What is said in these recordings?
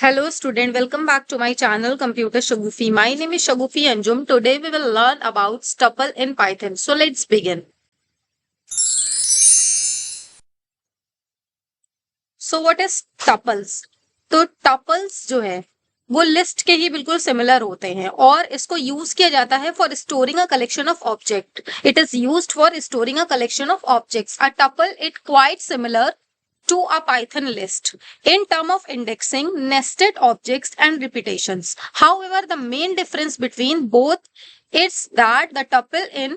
Hello student, welcome back to my channel Computer Shagufi. My name is Shagufi Anjum. Today we will learn about tuple in Python. So let's begin. So what is tuples? तो tuples जो है वो list के ही बिल्कुल similar होते हैं और इसको यूज किया जाता है for storing a collection of object. It is used for storing a collection of objects. A tuple it quite similar to a Python list in term of indexing, nested objects and repetitions. However, the main difference between both is that the tuple in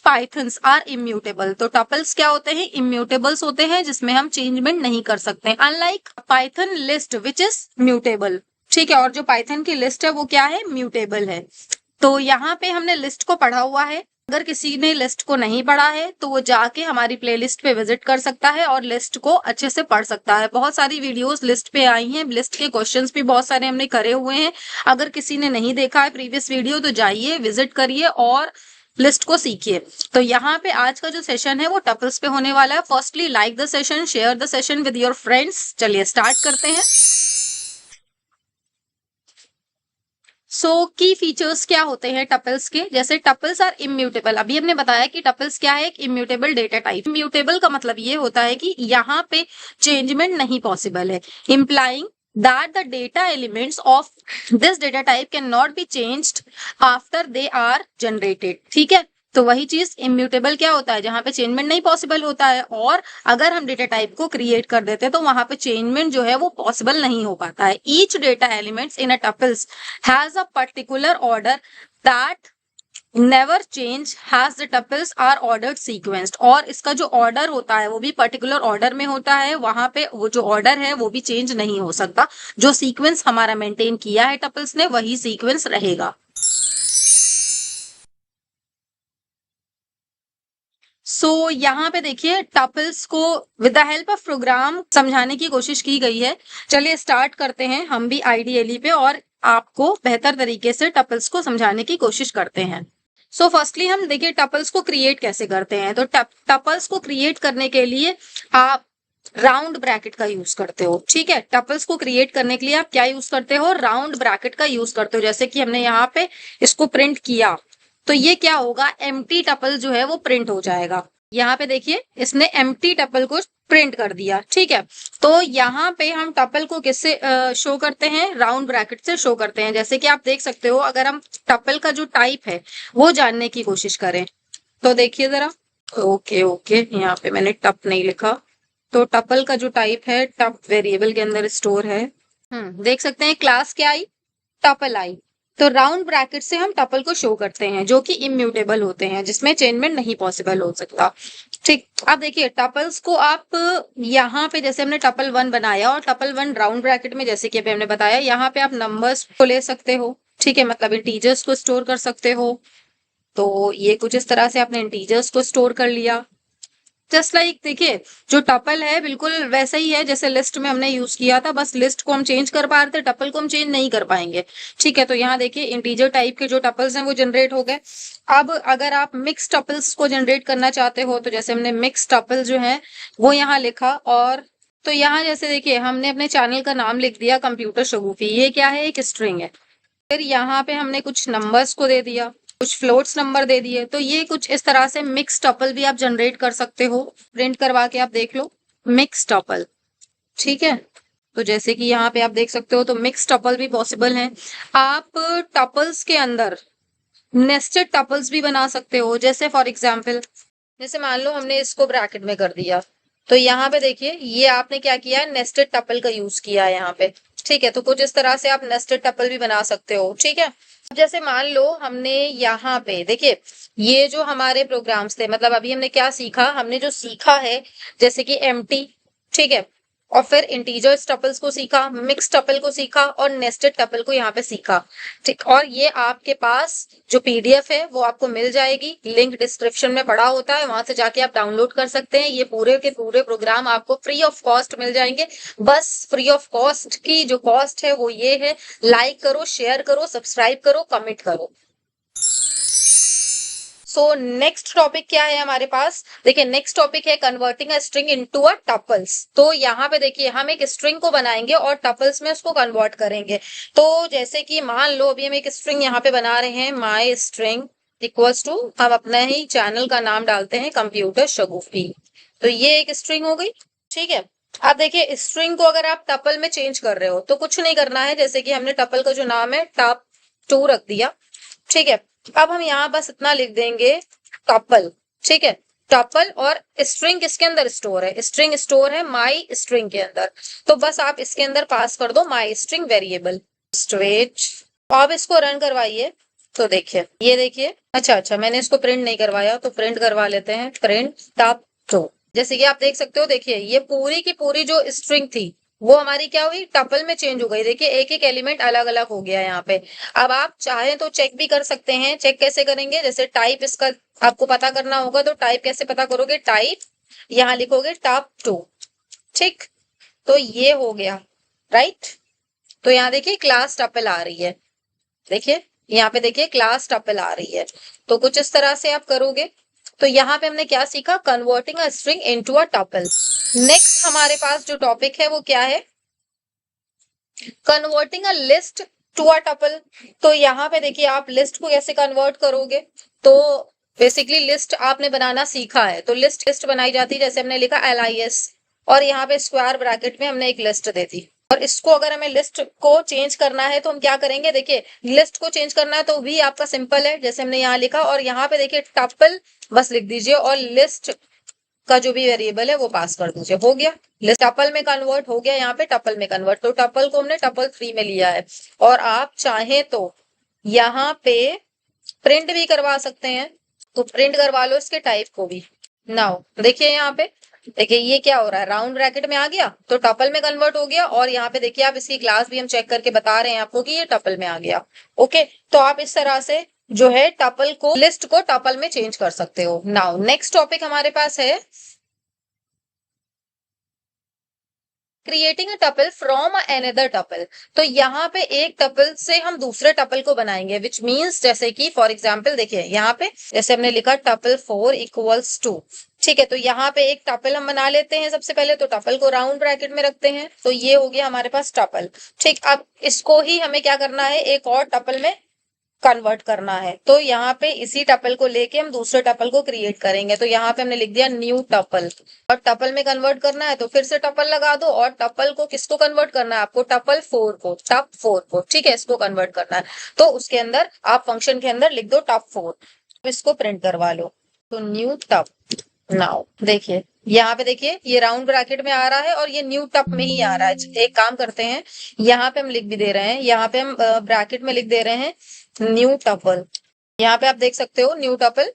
Pythons are immutable. तो tuples क्या होते हैं? Immutables होते हैं जिसमें हम changement नहीं कर सकते. Unlike Python list which is mutable. ठीक है, और जो Python की लिस्ट है वो क्या है? म्यूटेबल है. तो यहाँ पे हमने लिस्ट को पढ़ा हुआ है. अगर किसी ने लिस्ट को नहीं पढ़ा है तो वो जाके हमारी प्लेलिस्ट पे विजिट कर सकता है और लिस्ट को अच्छे से पढ़ सकता है. बहुत सारी वीडियोस लिस्ट पे आई हैं, लिस्ट के क्वेश्चंस भी बहुत सारे हमने करे हुए हैं. अगर किसी ने नहीं देखा है प्रीवियस वीडियो तो जाइए, विजिट करिए और लिस्ट को सीखिए. तो यहाँ पे आज का जो सेशन है वो टपल्स पे होने वाला है. Firstly like the session, share the session with your friends. चलिए स्टार्ट करते हैं. सो की फीचर्स क्या होते हैं टपल्स के? जैसे टपल्स आर इम्यूटेबल. अभी हमने बताया कि टपल्स क्या है? एक इम्यूटेबल डेटा टाइप. इम्यूटेबल का मतलब ये होता है कि यहाँ पे चेंजमेंट नहीं पॉसिबल है. Implying that the data elements of this data type cannot be changed after they are generated. ठीक है, तो वही चीज इम्यूटेबल क्या होता है? जहां पे चेंजमेंट नहीं पॉसिबल होता है और अगर हम डेटा टाइप को क्रिएट कर देते हैं तो वहां पे चेंजमेंट जो है वो पॉसिबल नहीं हो पाता है. Each data elements in a tuples has a particular order that never change has the tuples are ordered sequenced. और इसका जो ऑर्डर होता है वो भी पर्टिकुलर ऑर्डर में होता है. वहां पे वो जो ऑर्डर है वो भी चेंज नहीं हो सकता. जो सीक्वेंस हमारा मेंटेन किया है टपल्स ने वही सीक्वेंस रहेगा. सो यहाँ पे देखिए टपल्स को with the help of program समझाने की कोशिश की गई है. चलिए स्टार्ट करते हैं हम भी आईडीएलई पे और आपको बेहतर तरीके से टपल्स को समझाने की कोशिश करते हैं. सो फर्स्टली हम देखिए टपल्स को क्रिएट कैसे करते हैं. तो टपल्स को क्रिएट करने के लिए आप राउंड ब्रैकेट का यूज करते हो. ठीक है, टपल्स को क्रिएट करने के लिए आप क्या यूज करते हो? राउंड ब्रैकेट का यूज करते हो. जैसे कि हमने यहाँ पे इसको प्रिंट किया तो ये क्या होगा? एम्प्टी टपल जो है वो प्रिंट हो जाएगा. यहाँ पे देखिए इसने एम्प्टी टपल को प्रिंट कर दिया. ठीक है, तो यहाँ पे हम टपल को किससे शो करते हैं? राउंड ब्रैकेट से शो करते हैं. जैसे कि आप देख सकते हो, अगर हम टपल का जो टाइप है वो जानने की कोशिश करें तो देखिए जरा. ओके, यहाँ पे मैंने टप नहीं लिखा. तो टपल का जो टाइप है टप वेरिएबल के अंदर स्टोर है. देख सकते हैं क्लास क्या आई? टपल आई. तो राउंड ब्रैकेट से हम टपल को शो करते हैं जो कि इम्यूटेबल होते हैं, जिसमें चेंजमेंट नहीं पॉसिबल हो सकता. ठीक, अब देखिए टपल्स को आप यहाँ पे जैसे हमने टपल 1 बनाया और टपल 1 राउंड ब्रैकेट में जैसे कि अभी हमने बताया यहाँ पे आप नंबर्स को ले सकते हो. ठीक है, मतलब इंटीजर्स को स्टोर कर सकते हो. तो ये कुछ इस तरह से आपने इंटीजर्स को स्टोर कर लिया. जस्ट लाइक देखिए जो टपल है बिल्कुल वैसा ही है जैसे लिस्ट में हमने यूज किया था. बस लिस्ट को हम चेंज कर पा रहे थे, टपल को हम चेंज नहीं कर पाएंगे. ठीक है, तो यहाँ देखिए इंटीजर टाइप के जो टपल्स हैं वो जनरेट हो गए. अब अगर आप मिक्स टपल्स को जनरेट करना चाहते हो तो जैसे हमने मिक्स टपल जो है वो यहाँ लिखा. और तो यहाँ जैसे देखिए हमने अपने चैनल का नाम लिख दिया कंप्यूटर शगुफी. ये क्या है? एक स्ट्रिंग है. फिर यहाँ पे हमने कुछ नंबर्स को दे दिया, कुछ फ्लोट्स नंबर दे दिए. तो ये कुछ इस तरह से मिक्स टपल भी आप जनरेट कर सकते हो. प्रिंट करवा के आप देख लो मिक्स टपल. ठीक है, तो जैसे कि यहाँ पे आप देख सकते हो तो मिक्स टपल भी पॉसिबल है. आप टपल्स के अंदर नेस्टेड टपल्स भी बना सकते हो. जैसे फॉर एग्जाम्पल जैसे मान लो हमने इसको ब्रैकेट में कर दिया तो यहाँ पे देखिए ये आपने क्या किया? नेस्टेड टपल का यूज किया है यहाँ पे. ठीक है, तो कुछ इस तरह से आप नेस्टेड टपल भी बना सकते हो. ठीक है, जैसे मान लो हमने यहाँ पे देखिए ये जो हमारे प्रोग्राम्स थे, मतलब अभी हमने क्या सीखा? हमने जो सीखा है जैसे कि एम्प्टी, ठीक है, और फिर इंटीजर टपल्स को सीखा, मिक्स टपल को सीखा और नेस्टेड टपल को यहाँ पे सीखा. ठीक, और ये आपके पास जो पीडीएफ है वो आपको मिल जाएगी. लिंक डिस्क्रिप्शन में पड़ा होता है, वहां से जाके आप डाउनलोड कर सकते हैं. ये पूरे के पूरे प्रोग्राम आपको फ्री ऑफ कॉस्ट मिल जाएंगे. बस फ्री ऑफ कॉस्ट की जो कॉस्ट है वो ये है, लाइक करो, शेयर करो, सब्सक्राइब करो, कमेंट करो. सो नेक्स्ट टॉपिक क्या है हमारे पास, देखिए नेक्स्ट टॉपिक है converting a string into a tuples. तो यहाँ पे देखिए हम एक स्ट्रिंग को बनाएंगे और टपल्स में उसको कन्वर्ट करेंगे। तो जैसे कि मान लो अभी हम एक स्ट्रिंग यहाँ पे बना रहे हैं, माई स्ट्रिंग इक्वल्स टू, हम अपना ही चैनल का नाम डालते हैं कंप्यूटर शगुफी। तो ये एक स्ट्रिंग हो गई, ठीक है। अब देखिए स्ट्रिंग को अगर आप टपल में चेंज कर रहे हो तो कुछ नहीं करना है, जैसे कि हमने टपल का जो नाम है टप 2 रख दिया, ठीक है। अब हम यहाँ बस इतना लिख देंगे टपल, ठीक है। टपल और स्ट्रिंग किसके अंदर स्टोर है, स्ट्रिंग स्टोर है माई स्ट्रिंग के अंदर। तो बस आप इसके अंदर पास कर दो माई स्ट्रिंग वेरिएबल स्ट्रेट। अब इसको रन करवाइए तो देखिए, ये देखिए, अच्छा मैंने इसको प्रिंट नहीं करवाया तो प्रिंट करवा लेते हैं, प्रिंट टप 2। जैसे कि आप देख सकते हो, देखिए ये पूरी की पूरी जो स्ट्रिंग थी वो हमारी क्या हुई, टपल में चेंज हो गई। देखिए एक एक एलिमेंट अलग अलग हो गया यहाँ पे। अब आप चाहें तो चेक भी कर सकते हैं, चेक कैसे करेंगे, जैसे टाइप इसका आपको पता करना होगा, तो टाइप कैसे पता करोगे, टाइप यहाँ लिखोगे टप 2, ठीक। तो ये हो गया, राइट। तो यहाँ देखिए क्लास टपल आ रही है, देखिए यहाँ पे देखिए क्लास टपल आ रही है। तो कुछ इस तरह से आप करोगे। तो यहाँ पे हमने क्या सीखा, converting a string into a tuple. Next हमारे पास जो टॉपिक है वो क्या है, converting a list to a tuple. तो यहाँ पे देखिए आप लिस्ट को कैसे कन्वर्ट करोगे। तो बेसिकली लिस्ट आपने बनाना सीखा है, तो लिस्ट बनाई जाती है, जैसे हमने लिखा LIS और यहाँ पे स्क्वायर ब्रैकेट में हमने एक लिस्ट दे दी। और इसको अगर हमें लिस्ट को चेंज करना है तो हम क्या करेंगे, देखिए लिस्ट को चेंज करना है तो भी आपका सिंपल है, जैसे हमने यहाँ लिखा, और यहाँ पे देखिए टपल बस लिख दीजिए और लिस्ट का जो भी वेरिएबल है वो पास कर दीजिए, हो गया। लिस्ट टपल में कन्वर्ट हो गया, यहाँ पे टपल में कन्वर्ट। तो टपल को हमने टपल 3 में लिया है। और आप चाहे तो यहाँ पे प्रिंट भी करवा सकते हैं, तो प्रिंट करवा लो इसके टाइप को भी। नाउ देखिए यहाँ पे, देखिए ये क्या हो रहा है, राउंड ब्रैकेट में आ गया तो टपल में कन्वर्ट हो गया। और यहाँ पे देखिए आप इसकी क्लास भी हम चेक करके बता रहे हैं आपको कि ये टपल में आ गया। ओके, तो आप इस तरह से जो है टपल को, लिस्ट को टपल में चेंज कर सकते हो। नाउ नेक्स्ट टॉपिक हमारे पास है creating a tuple from another tuple. तो यहाँ पे एक टपल से हम दूसरे टपल को बनाएंगे, विच मीन्स जैसे कि फॉर एग्जाम्पल देखिए यहाँ पे जैसे हमने लिखा टपल 4 इक्वल्स टू, ठीक है। तो यहाँ पे एक टपल हम बना लेते हैं सबसे पहले, तो टपल को राउंड ब्रैकेट में रखते हैं, तो ये हो गया हमारे पास टपल, ठीक। अब इसको ही हमें क्या करना है, एक और टपल में कन्वर्ट करना है। तो यहाँ पे इसी टपल को लेके हम दूसरे टपल को क्रिएट करेंगे। तो यहाँ पे हमने लिख दिया न्यू टपल, और टपल में कन्वर्ट करना है तो फिर से टपल लगा दो, और टपल को किसको कन्वर्ट करना है आपको, टपल 4 को, टप 4 को, ठीक है, इसको कन्वर्ट करना है। तो उसके अंदर आप फंक्शन के अंदर लिख दो टप 4, इसको प्रिंट करवा लो, तो न्यू टप। नाउ देखिए यहाँ पे देखिए ये राउंड ब्रैकेट में आ रहा है और ये न्यू टप में ही आ रहा है। एक काम करते हैं, यहाँ पे हम लिख भी दे रहे हैं, यहाँ पे हम ब्रैकेट में लिख दे रहे हैं न्यू टपल। यहाँ पे आप देख सकते हो न्यू टपल।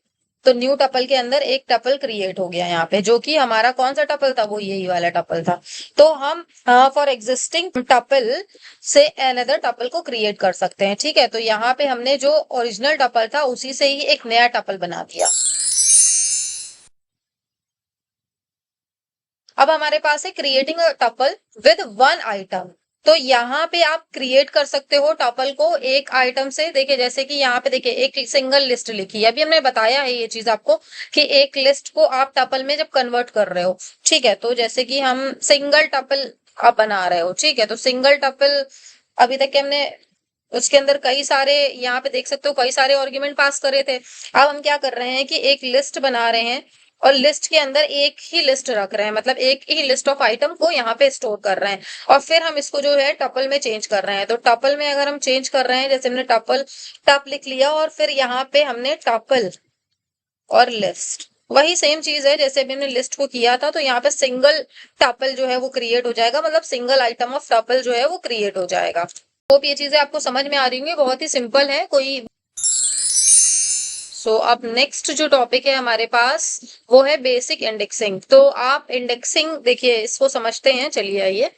तो न्यू टपल के अंदर एक टपल क्रिएट हो गया यहाँ पे, जो कि हमारा कौन सा टपल था, वो यही वाला टपल था। तो हम फॉर एग्जिस्टिंग टपल से अनदर टपल को क्रिएट कर सकते हैं, ठीक है। तो यहाँ पे हमने जो ओरिजिनल टपल था उसी से ही एक नया टपल बना दिया। अब हमारे पास है creating a tuple with 1 item. तो यहाँ पे आप क्रिएट कर सकते हो टपल को एक आइटम से। देखिए जैसे कि यहाँ पे देखिए एक सिंगल लिस्ट लिखी है, अभी हमने बताया है ये चीज आपको कि एक लिस्ट को आप टपल में जब कन्वर्ट कर रहे हो, ठीक है। तो जैसे कि हम सिंगल टपल आप बना रहे हो, ठीक है। तो सिंगल टपल अभी तक के हमने उसके अंदर कई सारे, यहाँ पे देख सकते हो कई सारे आर्गुमेंट पास करे थे। अब हम क्या कर रहे हैं कि एक लिस्ट बना रहे हैं और लिस्ट के अंदर एक ही लिस्ट रख रहे हैं, मतलब एक ही लिस्ट ऑफ आइटम को यहाँ पे स्टोर कर रहे हैं, और फिर हम इसको जो है टपल में चेंज कर रहे हैं। तो टपल में अगर हम चेंज कर रहे हैं, जैसे हमने टपल टप लिख लिया और फिर यहाँ पे हमने टपल और लिस्ट, वही सेम चीज है जैसे अभी हमने लिस्ट को किया था। तो यहाँ पे सिंगल टपल जो है वो क्रिएट हो जाएगा, मतलब सिंगल आइटम ऑफ टपल जो है वो क्रिएट हो जाएगा। तो ये चीजें आपको समझ में आ रही होंगी, बहुत ही सिंपल है कोई। सो अब नेक्स्ट जो टॉपिक है हमारे पास वो है बेसिक इंडेक्सिंग। तो आप इंडेक्सिंग देखिए इसको समझते हैं, चलिए आइए।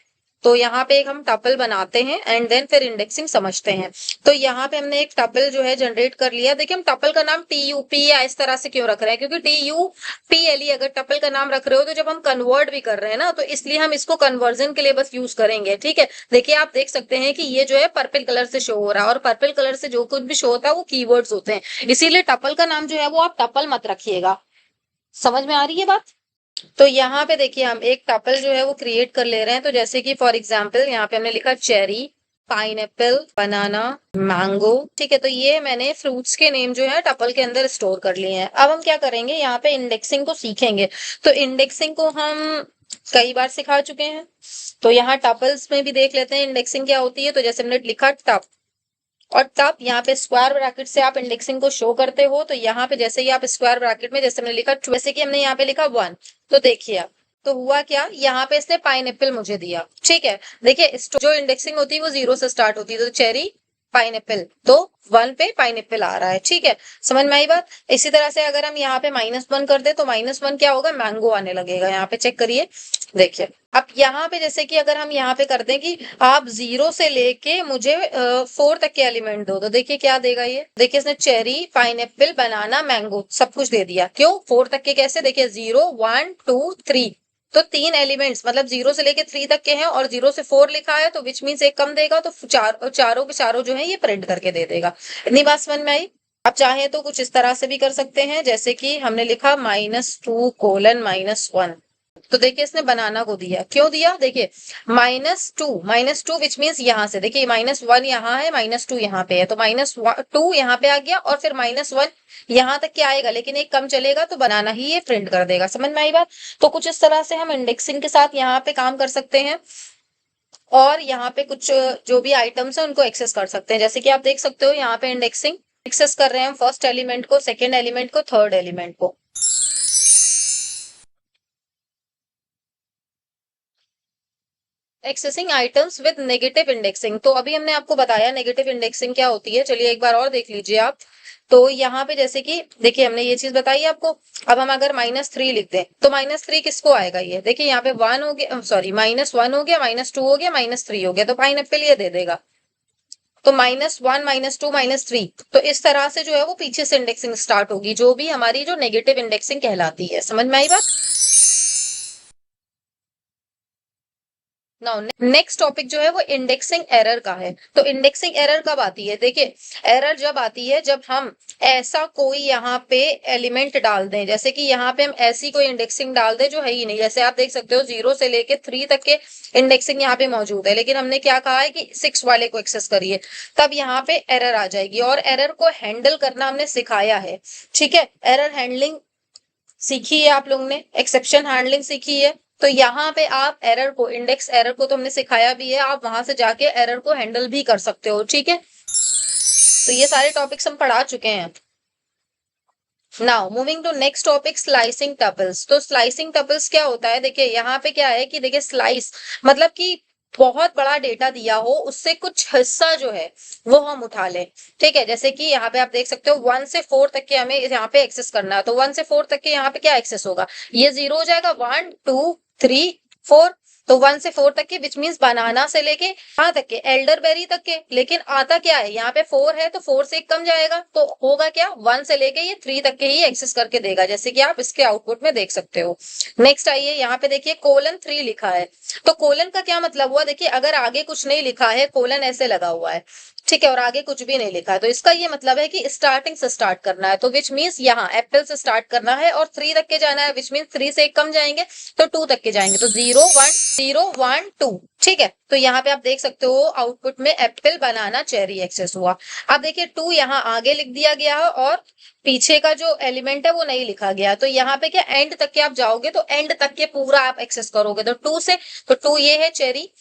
तो यहाँ पे एक हम टपल बनाते हैं एंड देन फिर इंडेक्सिंग समझते हैं। तो यहाँ पे हमने एक टपल जो है जनरेट कर लिया। देखिए हम टपल का नाम TUP या इस तरह से क्यों रख रहे हैं, क्योंकि TUPLE अगर टपल का नाम रख रहे हो तो जब हम कन्वर्ट भी कर रहे हैं ना, तो इसलिए हम इसको कन्वर्जन के लिए बस यूज करेंगे। ठीक है, देखिए आप देख सकते हैं कि ये जो है पर्पल कलर से शो हो रहा है, और पर्पल कलर से जो कुछ भी शो होता है वो कीवर्ड्स होते हैं, इसीलिए टपल का नाम जो है वो आप टपल मत रखिएगा। समझ में आ रही है बात? तो यहाँ पे देखिए हम एक टपल जो है वो क्रिएट कर ले रहे हैं। तो जैसे कि फॉर एग्जाम्पल यहाँ पे हमने लिखा चेरी, पाइनएप्पल, बनाना, मैंगो। ठीक है, तो ये मैंने फ्रूट्स के नेम जो है टपल के अंदर स्टोर कर लिए हैं। अब हम क्या करेंगे, यहाँ पे इंडेक्सिंग को सीखेंगे। तो इंडेक्सिंग को हम कई बार सिखा चुके हैं, तो यहाँ टपल्स में भी देख लेते हैं इंडेक्सिंग क्या होती है। तो जैसे हमने लिखा टप, और तब यहाँ पे स्क्वायर ब्रैकेट से आप इंडेक्सिंग को शो करते हो। तो यहाँ पे जैसे ही आप स्क्वायर ब्रैकेट में, जैसे हमने लिखा, जैसे कि हमने यहाँ पे लिखा 1, तो देखिए अब तो हुआ क्या, यहाँ पे इसने पाइनएप्पल मुझे दिया। ठीक है, देखिए जो इंडेक्सिंग होती है वो 0 से स्टार्ट होती है, तो चेरी, पाइनएप्पल, तो 1 पे पाइनएप्पल आ रहा है। ठीक है, समझ में आई बात? इसी तरह से अगर हम यहाँ पे -1 कर दे तो -1 क्या होगा, मैंगो आने लगेगा। यहाँ पे चेक करिए, देखिए अब यहाँ पे जैसे कि अगर हम यहाँ पे करते हैं कि आप 0 से लेके मुझे 4 तक के एलिमेंट दो, तो देखिए क्या देगा ये। देखिए इसने चेरी, पाइनएप्पल, बनाना, मैंगो सब कुछ दे दिया। क्यों? 4 तक के कैसे, देखिए 0, 1, 2, 3, तो 3 एलिमेंट्स, मतलब 0 से लेके 3 तक के हैं, और 0 से 4 लिखा है, तो विच मीन्स एक कम देगा, तो चारों के चारों जो है ये प्रिंट करके दे देगा। इतनी बात समझ में आई? आप चाहे तो कुछ इस तरह से भी कर सकते हैं, जैसे कि हमने लिखा -2:-1, तो देखिए इसने बनाना को दिया। क्यों दिया? देखिए -2 विच मीन्स यहाँ से, देखिए -1 यहाँ है, -2 यहाँ पे है, तो -2 यहाँ पे आ गया, और फिर -1 यहाँ तक क्या आएगा, लेकिन एक कम चलेगा, तो बनाना ही ये प्रिंट कर देगा। समझ में आई बात? तो कुछ इस तरह से हम इंडेक्सिंग के साथ यहाँ पे काम कर सकते हैं, और यहाँ पे कुछ जो भी आइटम्स है उनको एक्सेस कर सकते हैं। जैसे कि आप देख सकते हो यहाँ पे इंडेक्सिंग एक्सेस कर रहे हैं हम फर्स्ट एलिमेंट को, सेकेंड एलिमेंट को, थर्ड एलिमेंट को। Accessing items with negative indexing, तो अभी हमने आपको बताया नेगेटिव इंडेक्सिंग क्या होती है। चलिए एक बार और देख लीजिए आप। तो यहाँ पे जैसे कि देखिए हमने ये चीज बताई आपको। अब हम अगर -3 लिख दें तो -3 किसको आएगा, ये देखिए यहाँ पे 1 हो गया, सॉरी -1 हो गया, -2 हो गया, -3 हो गया, तो पाइनएप्पल ये दे देगा। तो -1, -2, -3, तो इस तरह से जो है वो पीछे से इंडेक्सिंग स्टार्ट होगी, जो भी हमारी जो नेगेटिव इंडेक्सिंग कहलाती है। समझ में आई बात? नाउ नेक्स्ट टॉपिक जो है वो इंडेक्सिंग एरर का है। तो इंडेक्सिंग एरर कब आती है? देखिए एरर जब आती है जब हम ऐसा कोई यहाँ पे एलिमेंट डाल दें, जैसे कि यहाँ पे हम ऐसी कोई इंडेक्सिंग डाल दें जो है ही नहीं। जैसे आप देख सकते हो 0 से लेके 3 तक के इंडेक्सिंग यहाँ पे मौजूद है, लेकिन हमने क्या कहा है कि 6 वाले को एक्सेस करिए, तब यहाँ पे एरर आ जाएगी। और एरर को हैंडल करना हमने सिखाया है। ठीक है, एरर हैंडलिंग सीखी है आप लोगों ने, एक्सेप्शन हैंडलिंग सीखी है। तो यहाँ पे आप एरर को, इंडेक्स एरर को तो हमने सिखाया भी है, आप वहां से जाके एरर को हैंडल भी कर सकते हो। ठीक है, तो ये सारे टॉपिक्स हम पढ़ा चुके हैं। Now moving to next topic, slicing tuples. तो स्लाइसिंग टपल्स क्या होता है? देखिए यहाँ पे क्या है कि देखिए स्लाइस मतलब कि बहुत बड़ा डेटा दिया हो, उससे कुछ हिस्सा जो है वो हम उठा लें। ठीक है, जैसे कि यहाँ पे आप देख सकते हो 1 से 4 तक के हमें यहाँ पे एक्सेस करना है, तो 1 से 4 तक के यहाँ पे क्या एक्सेस होगा, ये 0 हो जाएगा, 1, 2, 3, 4, तो 1 से 4 तक के, विच मीन्स बनाना से लेके कहाँ तक के, एल्डरबेरी तक के। लेकिन आता क्या है, यहाँ पे 4 है, तो 4 से एक कम जाएगा, तो होगा क्या, 1 से लेके ये 3 तक के ही एक्सेस करके देगा, जैसे कि आप इसके आउटपुट में देख सकते हो। नेक्स्ट आइए, यहाँ पे देखिए :3 लिखा है। तो कोलन का क्या मतलब हुआ, देखिए अगर आगे कुछ नहीं लिखा है, कोलन ऐसे लगा हुआ है, ठीक है, और आगे कुछ भी नहीं लिखा है, तो इसका ये मतलब है कि स्टार्टिंग से स्टार्ट करना है। तो विच मीन्स यहाँ एप्पल से स्टार्ट करना है और 3 तक के जाना है, विच मीन्स 3 से एक कम जाएंगे तो 2 तक के जाएंगे, तो 0, 1, 2। ठीक है, तो यहाँ पे आप देख सकते हो आउटपुट में एप्पल, बनाना, चेरी एक्सेस हुआ। अब देखिए 2 यहाँ आगे लिख दिया गया है और पीछे का जो एलिमेंट है वो नहीं लिखा गया, तो यहाँ पे क्या एंड तक के आप जाओगे तो एंड तक के पूरा आप एक्सेस करोगे, तो 2 से, तो 2 ये है चेरी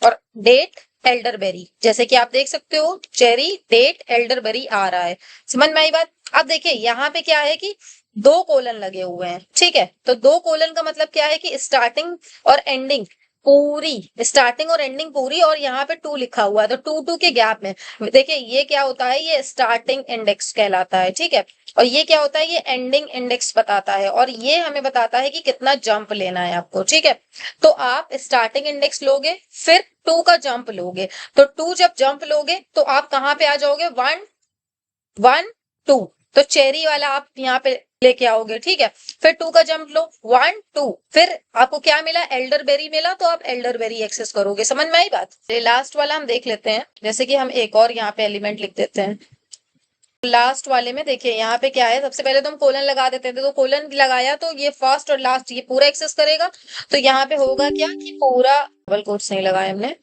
और डेट एल्डरबेरी, जैसे कि आप देख सकते हो चेरी, डेट, एल्डरबेरी आ रहा है। समझ में आई बात? अब देखिए यहाँ पे क्या है कि 2 कोलन लगे हुए हैं। ठीक है, तो 2 कोलन का मतलब क्या है कि स्टार्टिंग और एंडिंग पूरी, स्टार्टिंग और एंडिंग पूरी, और यहाँ पे 2 लिखा हुआ है, तो 2 2 के गैप में देखिए ये क्या होता है, ये स्टार्टिंग इंडेक्स कहलाता है। ठीक है, और ये क्या होता है, ये एंडिंग इंडेक्स बताता है और ये हमें बताता है कि कितना जंप लेना है आपको, ठीक है। तो आप स्टार्टिंग इंडेक्स लोगे, फिर 2 का जंप लोगे, तो 2 जब जंप लोगे तो आप कहाँ पे आ जाओगे, 1 1 2, तो चेरी वाला आप यहाँ पे लेके आओगे, ठीक है। फिर 2 का जंप लो, 1 2, फिर आपको क्या मिला, एल्डरबेरी मिला, तो आप एल्डरबेरी एक्सेस करोगे। समझ में आई बात। लास्ट वाला हम देख लेते हैं, जैसे कि हम एक और यहाँ पे एलिमेंट लिख देते हैं। लास्ट वाले में देखिए यहाँ पे क्या है, सबसे पहले तो हम कोलन लगा देते थे, तो कोलन लगाया तो ये फर्स्ट और लास्ट ये पूरा एक्सेस करेगा। तो यहाँ पे होगा क्या कि पूरा, डबल कोट्स नहीं लगाए हमने,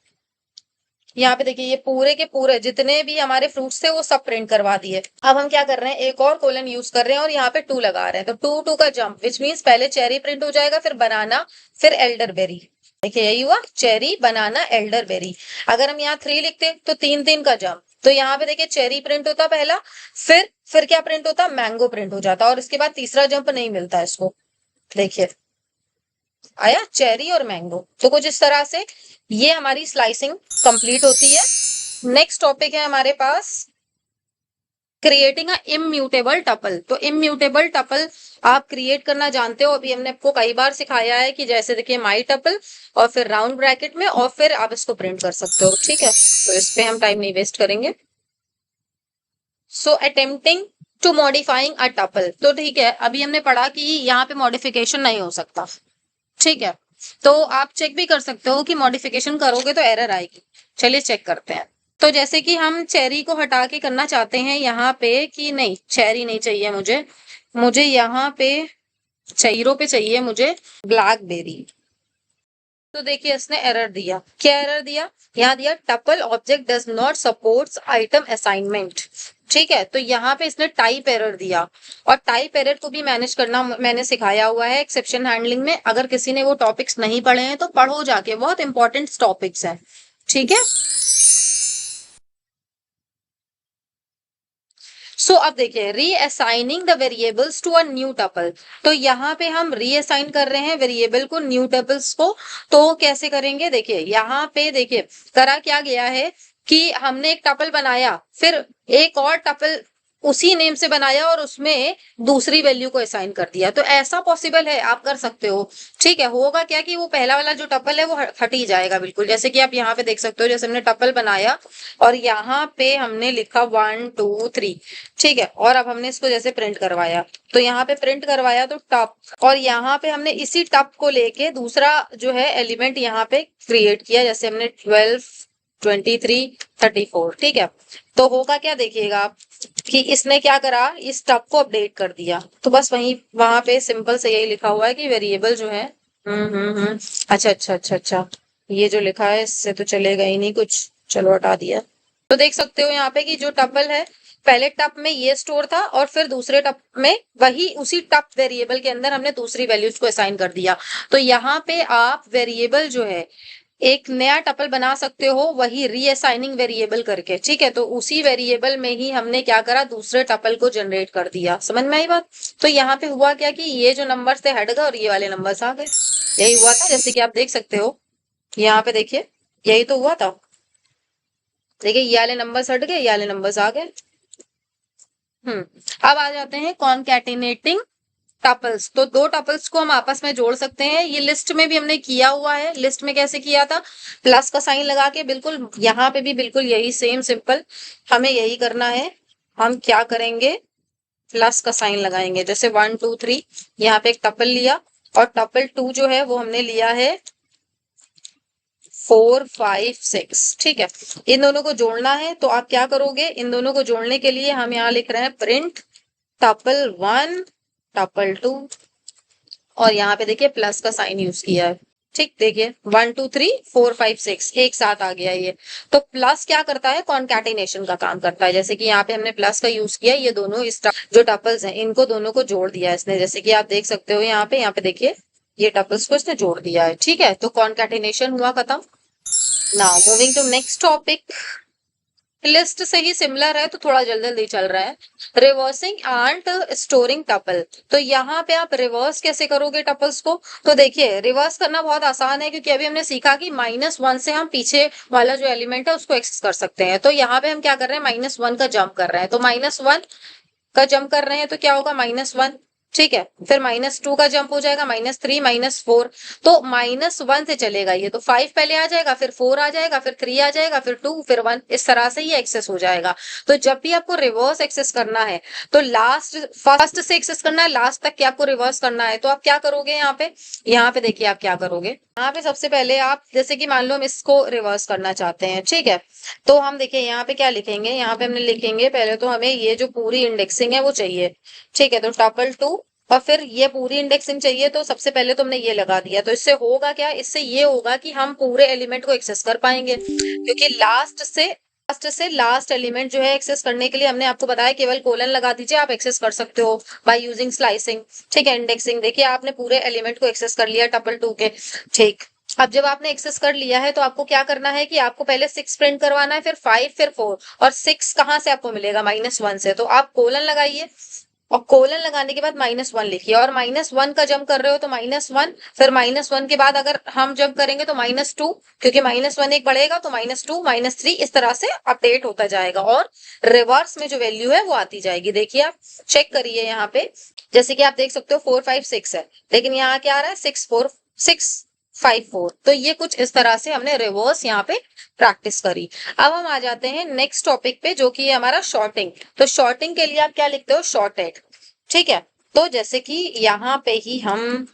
यहाँ पे देखिए ये पूरे के पूरे जितने भी हमारे फ्रूट्स थे वो सब प्रिंट करवा दिए। अब हम क्या कर रहे हैं, एक और कोलन यूज कर रहे हैं और यहाँ पे 2 लगा रहे हैं, तो 2 2 का जंप, विच मीन्स पहले चेरी प्रिंट हो जाएगा, फिर बनाना, फिर एल्डरबेरी। देखिए यही हुआ, चेरी बनाना एल्डरबेरी। अगर हम यहाँ 3 लिखते तो 3 3 का जंप, तो यहाँ पे देखिए चेरी प्रिंट होता पहला, फिर क्या प्रिंट होता, मैंगो प्रिंट हो जाता, और इसके बाद तीसरा जंप नहीं मिलता इसको। देखिए आया चेरी और मैंगो। तो कुछ इस तरह से ये हमारी स्लाइसिंग कंप्लीट होती है। नेक्स्ट टॉपिक है हमारे पास क्रिएटिंग अ इम्यूटेबल टपल। तो इम्यूटेबल टपल आप क्रिएट करना जानते हो, अभी हमने आपको कई बार सिखाया है कि जैसे देखिए माई टपल और फिर राउंड ब्रैकेट में और फिर आप इसको प्रिंट कर सकते हो, ठीक है। तो इस पे हम टाइम नहीं वेस्ट करेंगे। So attempting to modifying a tuple, तो ठीक है, अभी हमने पढ़ा कि यहाँ पे मॉडिफिकेशन नहीं हो सकता, ठीक है। तो आप चेक भी कर सकते हो कि मॉडिफिकेशन करोगे तो एरर आएगी। चलिए चेक करते हैं। तो जैसे कि हम चेरी को हटा के करना चाहते हैं यहाँ पे कि नहीं, चेरी नहीं चाहिए मुझे, मुझे यहाँ पे चेरो पे चाहिए मुझे ब्लैकबेरी। तो देखिए इसने एरर दिया, क्या एरर दिया, यहाँ दिया tuple object does not supports item assignment, ठीक है। तो यहाँ पे इसने टाइप एरर दिया, और टाइप एरर को भी मैनेज करना मैंने सिखाया हुआ है एक्सेप्शन हैंडलिंग में। अगर किसी ने वो टॉपिक्स नहीं पढ़े हैं तो पढ़ो जाके, बहुत इंपॉर्टेंट टॉपिक्स हैं, ठीक है। सो अब देखिए reassigning the variables to a new tuple, तो यहाँ पे हम रीअसाइन कर रहे हैं वेरिएबल को न्यू टपल्स को। तो कैसे करेंगे, देखिए यहाँ पे देखिए करा क्या गया है कि हमने एक टपल बनाया, फिर एक और टपल उसी नेम से बनाया और उसमें दूसरी वैल्यू को असाइन कर दिया। तो ऐसा पॉसिबल है, आप कर सकते हो, ठीक है। होगा क्या कि वो पहला वाला जो टपल है वो हट ही जाएगा बिल्कुल, जैसे कि आप यहाँ पे देख सकते हो, जैसे हमने टपल बनाया और यहाँ पे हमने लिखा 1 2 3, ठीक है। और अब हमने इसको जैसे प्रिंट करवाया, तो यहाँ पे प्रिंट करवाया तो टप, और यहाँ पे हमने इसी टप को लेके दूसरा जो है एलिमेंट यहाँ पे क्रिएट किया, जैसे हमने 12 23 34, ठीक है। तो होगा क्या, देखिएगा आप कि इसने क्या करा, इस टप को अपडेट कर दिया। तो बस वहीं वहां पे सिंपल से यही लिखा हुआ है कि वेरिएबल जो है अच्छा अच्छा अच्छा अच्छा, ये जो लिखा है इससे तो चलेगा ही नहीं कुछ, चलो हटा दिया। तो देख सकते हो यहाँ पे कि जो टपल है, पहले टप में ये स्टोर था और फिर दूसरे टप में वही उसी टप वेरिएबल के अंदर हमने दूसरी वैल्यूज को असाइन कर दिया। तो यहाँ पे आप वेरिएबल जो है एक नया टपल बना सकते हो, वही रीअसाइनिंग वेरिएबल करके, ठीक है। तो उसी वेरिएबल में ही हमने क्या करा, दूसरे टपल को जनरेट कर दिया। समझ में आई बात। तो यहाँ पे हुआ क्या कि ये जो नंबर्स थे हट गए और ये वाले नंबर्स आ गए, यही हुआ था। जैसे कि आप देख सकते हो यहाँ पे, देखिए यही तो हुआ था। देखिए ये वाले नंबर्स हट गए, ये वाले नंबर्स आ गए। अब आ जाते हैं कॉन्कैटिनेटिंग टपल्स। तो 2 टपल्स को हम आपस में जोड़ सकते हैं, ये लिस्ट में भी हमने किया हुआ है। लिस्ट में कैसे किया था, प्लस का साइन लगा के, बिल्कुल यहाँ पे भी बिल्कुल यही सेम सिंपल हमें यही करना है। हम क्या करेंगे, प्लस का साइन लगाएंगे, जैसे 1 2 3, यहाँ पे एक टपल लिया और टपल 2 जो है वो हमने लिया है 4 5 6, ठीक है। इन दोनों को जोड़ना है, तो आप क्या करोगे, इन दोनों को जोड़ने के लिए हम यहाँ लिख रहे हैं प्रिंट टपल 1 टपल 2, और यहाँ पे देखिए प्लस का साइन यूज किया है, ठीक। देखिए 1 2 3 4 5 6 एक साथ आ गया ये। तो प्लस क्या करता है, कॉन्कैटिनेशन का काम करता है। जैसे कि यहाँ पे हमने प्लस का यूज किया, ये दोनों इस जो टपल्स हैं इनको दोनों को जोड़ दिया इसने, जैसे कि आप देख सकते हो यहाँ पे देखिए ये टपल्स को इसने जोड़ दिया है, ठीक है। तो कॉन्कैटिनेशन हुआ खत्म। Now moving to next topic, list से ही सिमिलर है तो थोड़ा जल्दी जल्दी चल रहा है। रिवर्सिंग एंड स्टोरिंग टपल, तो यहाँ पे आप रिवर्स कैसे करोगे टपल्स को। तो देखिए रिवर्स करना बहुत आसान है, क्योंकि अभी हमने सीखा कि -1 से हम पीछे वाला जो एलिमेंट है उसको एक्सेस कर सकते हैं। तो यहाँ पे हम क्या कर रहे हैं, -1 का जंप कर रहे हैं। तो -1 का जंप कर रहे हैं तो क्या होगा -1, ठीक है। फिर -2 का जंप हो जाएगा -3 -4, तो -1 से चलेगा ये, तो 5 पहले आ जाएगा, फिर 4 आ जाएगा, फिर 3 आ जाएगा, फिर 2, फिर 1, इस तरह से ये एक्सेस हो जाएगा। तो जब भी आपको रिवर्स एक्सेस करना है तो फर्स्ट से एक्सेस करना है, लास्ट तक के आपको रिवर्स करना है, तो आप क्या करोगे यहाँ पे देखिए आप क्या करोगे। यहाँ पे सबसे पहले आप, जैसे कि मान लो हम इसको रिवर्स करना चाहते हैं, ठीक है, तो हम देखिए यहाँ पे क्या लिखेंगे, यहाँ पे हमने लिखेंगे पहले तो हमें ये जो पूरी इंडेक्सिंग है वो चाहिए, ठीक है, तो टपल 2 और फिर ये पूरी इंडेक्सिंग चाहिए, तो सबसे पहले तो हमने ये लगा दिया। तो इससे होगा क्या, इससे ये होगा कि हम पूरे एलिमेंट को एक्सेस कर पाएंगे, क्योंकि लास्ट से लास्ट एलिमेंट जो है एक्सेस करने के लिए हमने आपको बताया केवल कोलन लगा दीजिए, आप एक्सेस कर सकते हो बाय यूजिंग स्लाइसिंग, ठीक है। इंडेक्सिंग देखिए आपने पूरे एलिमेंट को एक्सेस कर लिया टपल 2 के, ठीक। अब जब आपने एक्सेस कर लिया है तो आपको क्या करना है कि आपको पहले 6 प्रिंट करवाना है, फिर 5, फिर 4, और 6 कहां से आपको मिलेगा, -1 से, तो आप कोलन लगाइए और कोलन लगाने के बाद -1 लिखिए, और -1 का जंप कर रहे हो तो -1, फिर -1 के बाद अगर हम जंप करेंगे तो -2, क्योंकि -1 एक बढ़ेगा तो -2 -3, इस तरह से अपडेट होता जाएगा और रिवर्स में जो वैल्यू है वो आती जाएगी। देखिए आप चेक करिए यहाँ पे, जैसे कि आप देख सकते हो 4 5 6 है, लेकिन यहाँ क्या आ रहा है 6 4 6 5 4, तो ये कुछ इस तरह से हमने रिवर्स यहाँ पे प्रैक्टिस करी। अब हम आ जाते हैं नेक्स्ट टॉपिक पे, जो कि है हमारा शॉर्टिंग। तो शॉर्टिंग के लिए आप क्या लिखते हो, शॉर्टेड, ठीक है। तो जैसे कि यहाँ पे ही हम,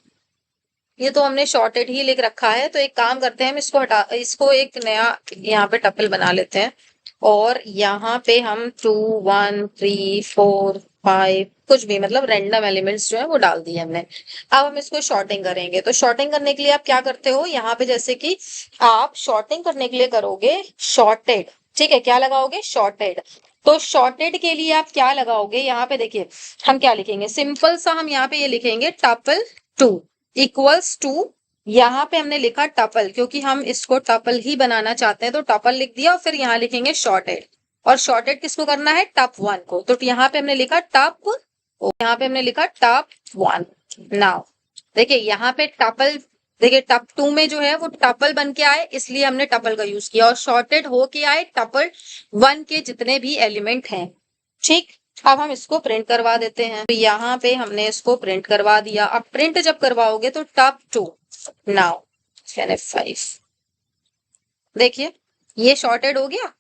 ये तो हमने शॉर्टेड ही लिख रखा है, तो एक काम करते हैं हम इसको एक नया यहाँ पे टपल बना लेते हैं, और यहाँ पे हम 2 1 3 4 5 कुछ भी, मतलब रैंडम एलिमेंट्स जो है वो डाल दिए हमने। अब हम इसको शॉर्टिंग करेंगे, तो शॉर्टिंग करने के लिए आप क्या करते हो, यहाँ पे जैसे कि आप शॉर्टिंग करने के लिए करोगे शॉर्टेड, ठीक है, क्या लगाओगे, शॉर्टेड। तो शॉर्टेड के लिए आप क्या लगाओगे, यहाँ पे देखिए हम क्या लिखेंगे, सिंपल सा हम यहाँ पे ये लिखेंगे टपल 2 इक्वल्स टू, यहाँ पे हमने लिखा टपल, क्योंकि हम इसको टपल ही बनाना चाहते हैं, तो टपल लिख दिया, और फिर यहाँ लिखेंगे शॉर्टेड, और शॉर्टेड किसको करना है, टप 1 को, तो यहाँ पे हमने लिखा टप 1। नाउ देखिए यहाँ पे टपल, देखिए टप 2 में जो है वो टपल बन के आए, इसलिए हमने टपल का यूज किया, और शॉर्टेड हो के आए टपल 1 के जितने भी एलिमेंट हैं, ठीक। अब हम इसको प्रिंट करवा देते हैं, तो यहाँ पे हमने इसको प्रिंट करवा दिया। अब प्रिंट जब करवाओगे तो टप 2 नाउ F5, देखिए ये शॉर्टेड हो गया।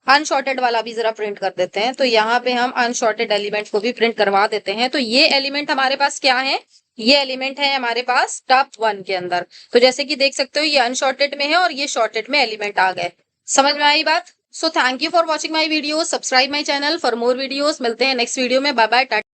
अनशॉर्टेड वाला भी जरा प्रिंट कर देते हैं, तो यहाँ पे हम अनशॉर्टेड एलिमेंट को भी प्रिंट करवा देते हैं। तो ये एलिमेंट हमारे पास क्या है, ये एलिमेंट है हमारे पास टप 1 के अंदर, तो जैसे कि देख सकते हो ये अनशॉर्टेड में है और ये शॉर्टेड में एलिमेंट आ गए। समझ में आई बात। So thank you for watching my video, subscribe my channel for more videos. मिलते हैं नेक्स्ट वीडियो में, बाय बाय।